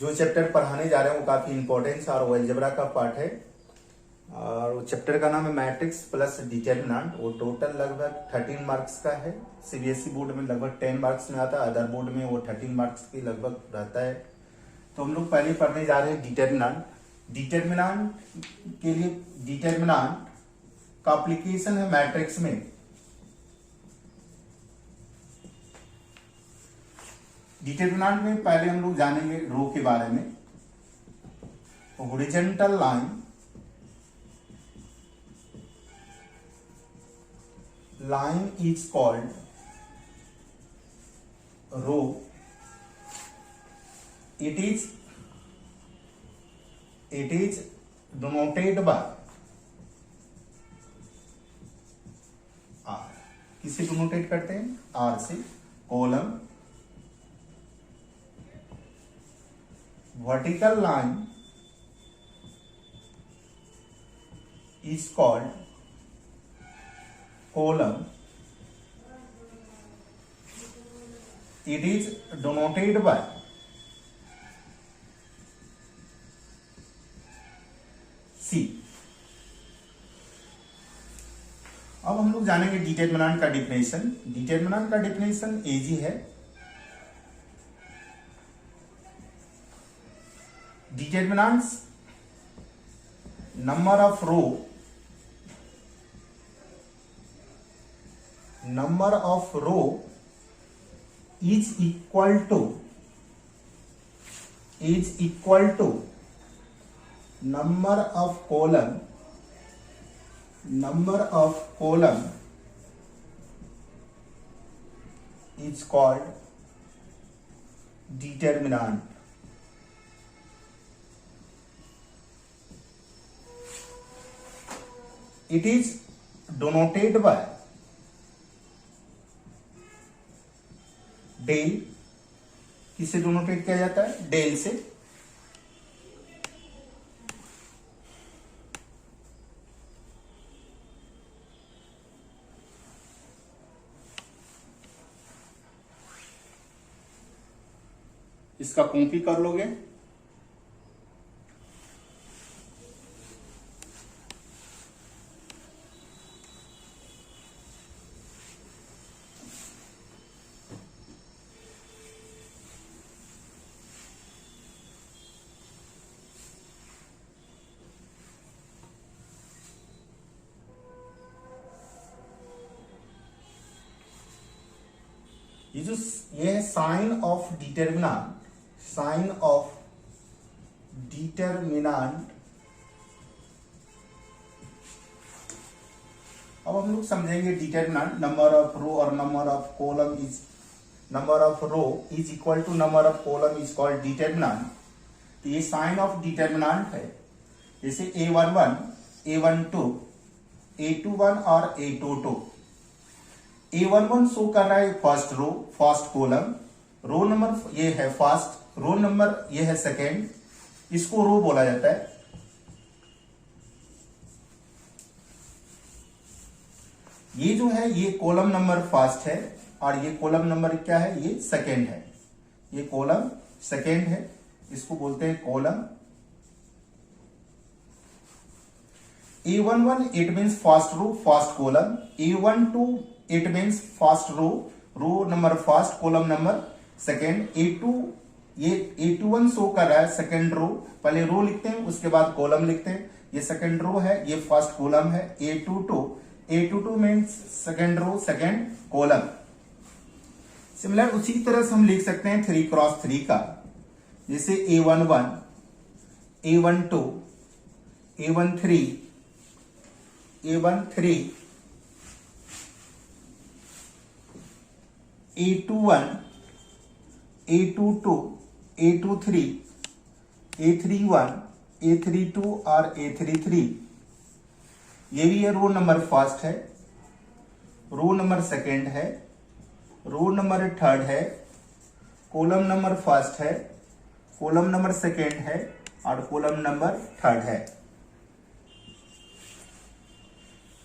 जो चैप्टर पढ़ाने जा रहे हैं वो काफी इंपॉर्टेंट और वो अलजेब्रा का पार्ट है और वो चैप्टर का नाम है मैट्रिक्स प्लस डिटरमिनेंट। वो टोटल लगभग 13 मार्क्स का है। सीबीएसई बोर्ड में लगभग 10 मार्क्स में आता है, अदर बोर्ड में वो 13 मार्क्स की लगभग रहता है। तो हम लोग पहले पढ़ने जा रहे हैं डिटरमिनेंट। डिटरमिनेंट के लिए डिटरमिनेंट का एप्लीकेशन है मैट्रिक्स में। डिटरमिनेंट में पहले हम लोग जानेंगे रो के बारे में। Horizontal line is called row. it is denoted by r। किससे डिनोटेट करते हैं? r से। Column vertical line is called column। it is denoted by C। अब हम लोग जानेंगे डिटरमिनेंट का डिफिनेशन। डिटरमिनेंट का डिफिनेशन इजी है। Determinants number of row is equal to number of column is called determinant। it is denoted by del. किससे denote किया जाता है? डेल से। इसका कॉपी कर लोगे। ये है sign of determinant. Sign of determinant. अब हम लोग समझेंगे डिटरमिनेंट। नंबर ऑफ रो और number of column is equal to number of column is called determinant. तो ये साइन ऑफ डिटरमिनेंट है। जैसे A11, A12, A21 और A22। A11 शो कर रहा है first row, first column. Row number ये है फर्स्ट, रो नंबर ये है सेकेंड। इसको रो बोला जाता है। ये जो है ये कॉलम नंबर फर्स्ट है और ये कॉलम नंबर क्या है? ये सेकेंड है। ये कॉलम सेकेंड है, इसको बोलते हैं column. A11 it means first row, first column. A12 it means first row, row number first, column number second. A21 show कर रहा है सेकेंड रो। पहले रो लिखते हैं उसके बाद कॉलम लिखते हैं। ये सेकेंड रो है, ये फर्स्ट कॉलम है। A22 means second row, second column. Similar उसी तरह से हम लिख सकते हैं 3x3 का। जैसे A11, A12, A13, A21, A22, A23, A31, A32 और A33। ये भी है रो नंबर फर्स्ट है, रो नंबर सेकेंड है, रो नंबर थर्ड है, कॉलम नंबर फर्स्ट है, कॉलम नंबर सेकेंड है और कॉलम नंबर थर्ड है।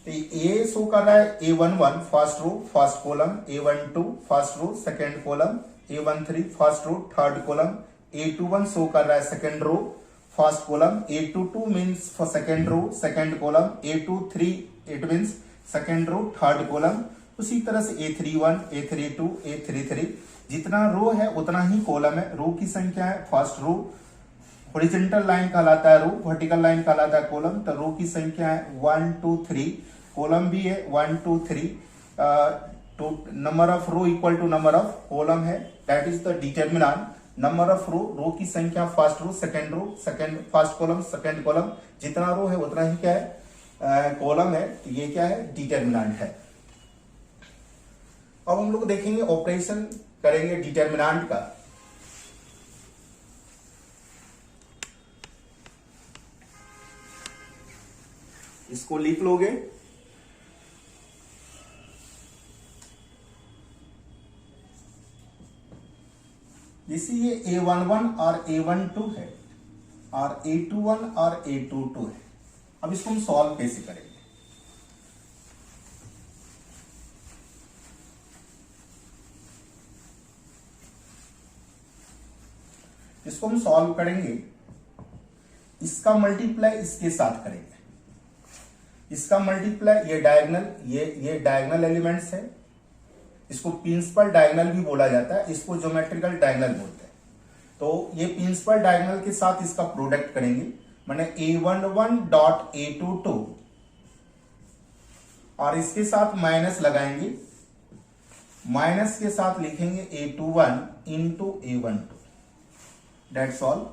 ये शो कर रहा है A11 first row, first column, A12 first row, second column, A13 first row, third column, A21 show कर रहा है second row first column, A22 means for second row second column, A23 it means second row third column. उसी तरह से A31, A32, A33 जितना row है उतना ही column है। रो की संख्या है फर्स्ट रो, हॉरिजॉन्टल लाइन कहलाता है रो, वर्टिकल लाइन कहलाता है कॉलम। तो रो की संख्या है 1 2 3, कॉलम भी है 1 2 3। तो number of row equal to number of column है, that is the determinant. Number of row की संख्या first row second row second first column second column, जितना रो है उतना ही क्या है कॉलम है। तो ये क्या है डिटर्मिनेंट है। अब हम लोग देखेंगे ऑपरेशन करेंगे डिटर्मिनेंट का। इसको लिख लोगे, जैसे ये A11 और A12 है और A21 और A22 है। अब इसको हम सॉल्व कैसे करेंगे? इसको हम सॉल्व करेंगे, इसका मल्टीप्लाई इसके साथ करेंगे, इसका मल्टीप्लाई ये डायगोनल, ये डायगोनल एलिमेंट्स है, इसको प्रिंसिपल डायगोनल भी बोला जाता है, इसको ज्योमेट्रिकल डायगोनल बोलते हैं। तो ये प्रिंसिपल डायगोनल के साथ इसका प्रोडक्ट करेंगे, माने A11 डॉट A22 और इसके साथ माइनस लगाएंगे, माइनस के साथ लिखेंगे A21 into A12, that's all.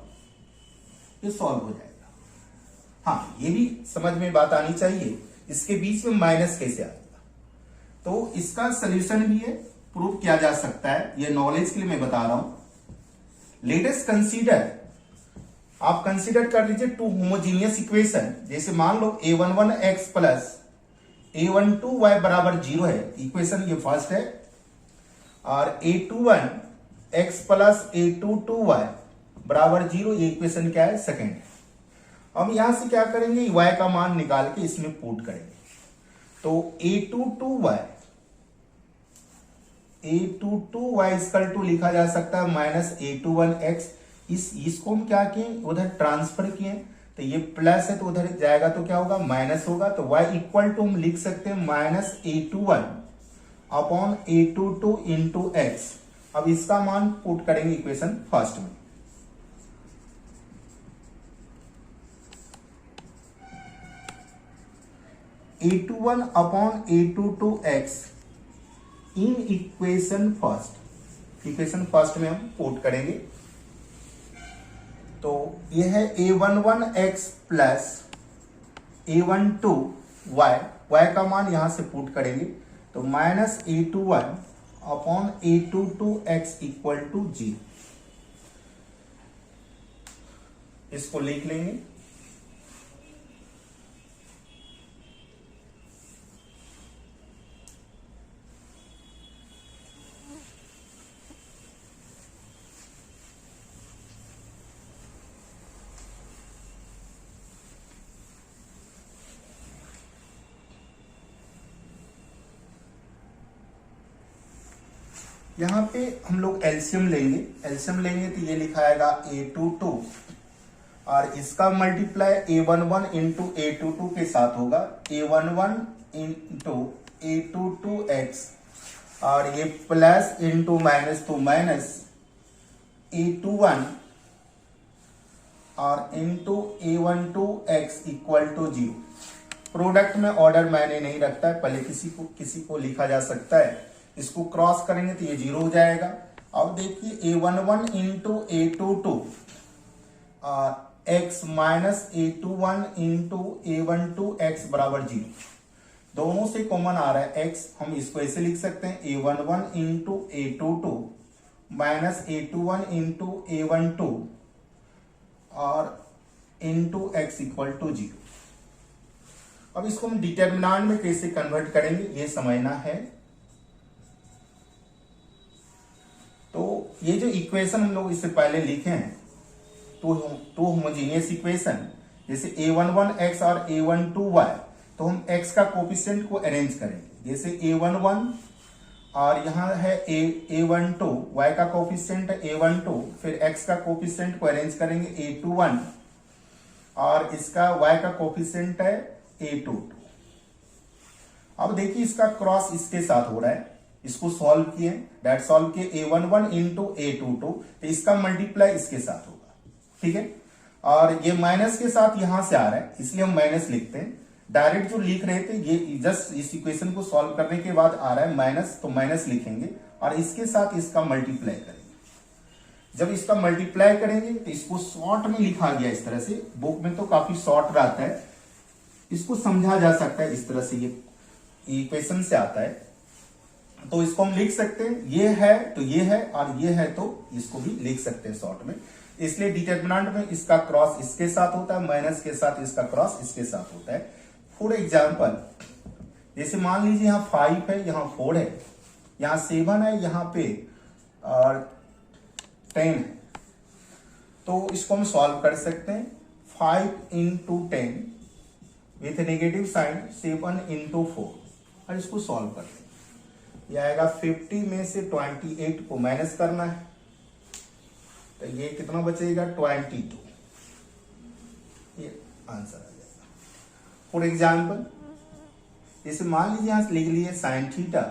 ये सॉल्व हो जाएगा। हाँ, ये भी समझ में बात आनी चाहिए, इसके बीच में माइनस कैसे आएगा। तो इसका सॉल्यूशन भी है, प्रूव किया जा सकता है, ये नॉलेज के लिए मैं बता रहा हूं। लेट अस कंसीडर, आप कंसीडर कर लीजिए टू होमोजीनियस इक्वेशन। जैसे मान लो A11x प्लस A12y बराबर 0 है, इक्वेशन ये फर्स्ट है, और A21x प्लस A22y बराबर 0, ये इक्वेशन क्या है सेकेंड है। हम यहां से क्या करेंगे, y का मान निकाल के इसमें पुट करेंगे। तो A22y इक्वल टू लिखा जा सकता है माइनस A21x। इसको हम क्या किए, उधर ट्रांसफर किए, तो ये प्लस है तो उधर जाएगा तो क्या होगा माइनस होगा। तो y इक्वल टू हम लिख सकते हैं minus A21 upon A22 into x. अब इसका मान पुट करेंगे इक्वेशन फर्स्ट में। A21 upon A22x in equation first, equation first में हम पुट करेंगे। तो यह है A11x प्लस A12y, y का मान यहां से पुट करेंगे, तो minus A21 upon A22x equal to 0। इसको लिख लेंगे। यहां पे हम लोग एलसीएम लेंगे, एलसीएम लेंगे तो ये लिखा आएगा A22 और इसका मल्टीप्लाई A11 इंटू A22 के साथ होगा, A11 इंटू A22x, और ये प्लस इंटू माइनस तो माइनस A21 और into A12x equal to 0। Product में ऑर्डर मैंने नहीं रखता है, पहले किसी को लिखा जा सकता है। इसको क्रॉस करेंगे तो ये 0 हो जाएगा। अब देखिए A11 into A22 x minus A21 into A12x बराबर 0। दोनों से कॉमन आ रहा है x, हम इसको ऐसे लिख सकते हैं A11 into A22 minus A21 into A12 और इंटू x इक्वल टू 0। अब इसको हम डिटर्मिनेंट में कैसे कन्वर्ट करेंगे ये समझना है। तो ये जो इक्वेशन हम लोग इससे पहले लिखे हैं, टू होमोजीनियस इक्वेशन, जैसे A11x और A12y, तो हम x का कोफिशिएंट को अरेंज करेंगे। जैसे A11 और यहाँ है a12, y का कोफिशिएंट a12, फिर x का कोफिशिएंट को अरेंज करेंगे a21 और इसका y का कोफिशिएंट है a22। अब देखिए इसका क्रॉस इसके साथ हो रहा है, इसको सॉल्व किए, डेट सॉल्व किए a11 इंटू a22, तो इसका मल्टीप्लाई इसके साथ होगा, ठीक है। और ये माइनस के साथ यहां से आ रहा है, इसलिए हम माइनस लिखते हैं। डायरेक्ट जो लिख रहे थे ये जस्ट इस इक्वेशन को सॉल्व करने के बाद आ रहा है माइनस, तो माइनस लिखेंगे और इसके साथ इसका मल्टीप्लाई करेंगे। जब इसका मल्टीप्लाई करेंगे तो इसको शॉर्ट में लिखा गया इस तरह से, बुक में तो काफी शॉर्ट रहता है, इसको समझा जा सकता है इस तरह से, ये इक्वेशन से आता है। तो इसको हम लिख सकते हैं, ये है तो ये है और ये है तो इसको भी लिख सकते हैं शॉर्ट में। इसलिए डिटरमिनेंट में इसका क्रॉस इसके साथ होता है, माइनस के साथ इसका क्रॉस इसके साथ होता है। फॉर एग्जाम्पल, जैसे मान लीजिए यहाँ 5 है, यहाँ 4 है, यहाँ 7 है, यहाँ पे और 10 है, तो इसको हम सॉल्व कर सकते हैं। 5 into 10 with negative sign 7 into 4 और इसको सॉल्व कर लें। यह आएगा 50 में से 28 को माइनस करना है, तो ये कितना बचेगा 22, ये आंसर आ जाएगा। फॉर एग्जाम्पल, जैसे मान लीजिए यहां लिख लिए साइन थीटा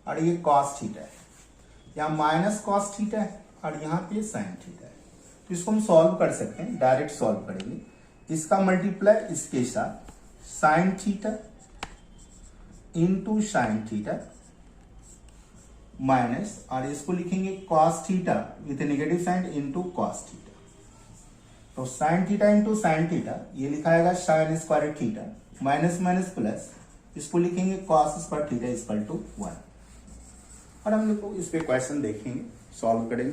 और ये कॉस थीटा है, यहाँ माइनस कॉस थीटा है और यहाँ पे साइन थीटा है, तो इसको हम सॉल्व कर सकते हैं, डायरेक्ट सॉल्व करेंगे। इसका मल्टीप्लाई इसके साथ sine theta into sine theta minus, और इसको लिखेंगे cos theta with negative sign into cos theta. तो sine theta into sine theta, ये लिखाएगा sine square theta, minus minus plus, इसको लिखेंगे cos square theta equal to 1। और हम लोग इस पे क्वेश्चन देखेंगे, सॉल्व करेंगे।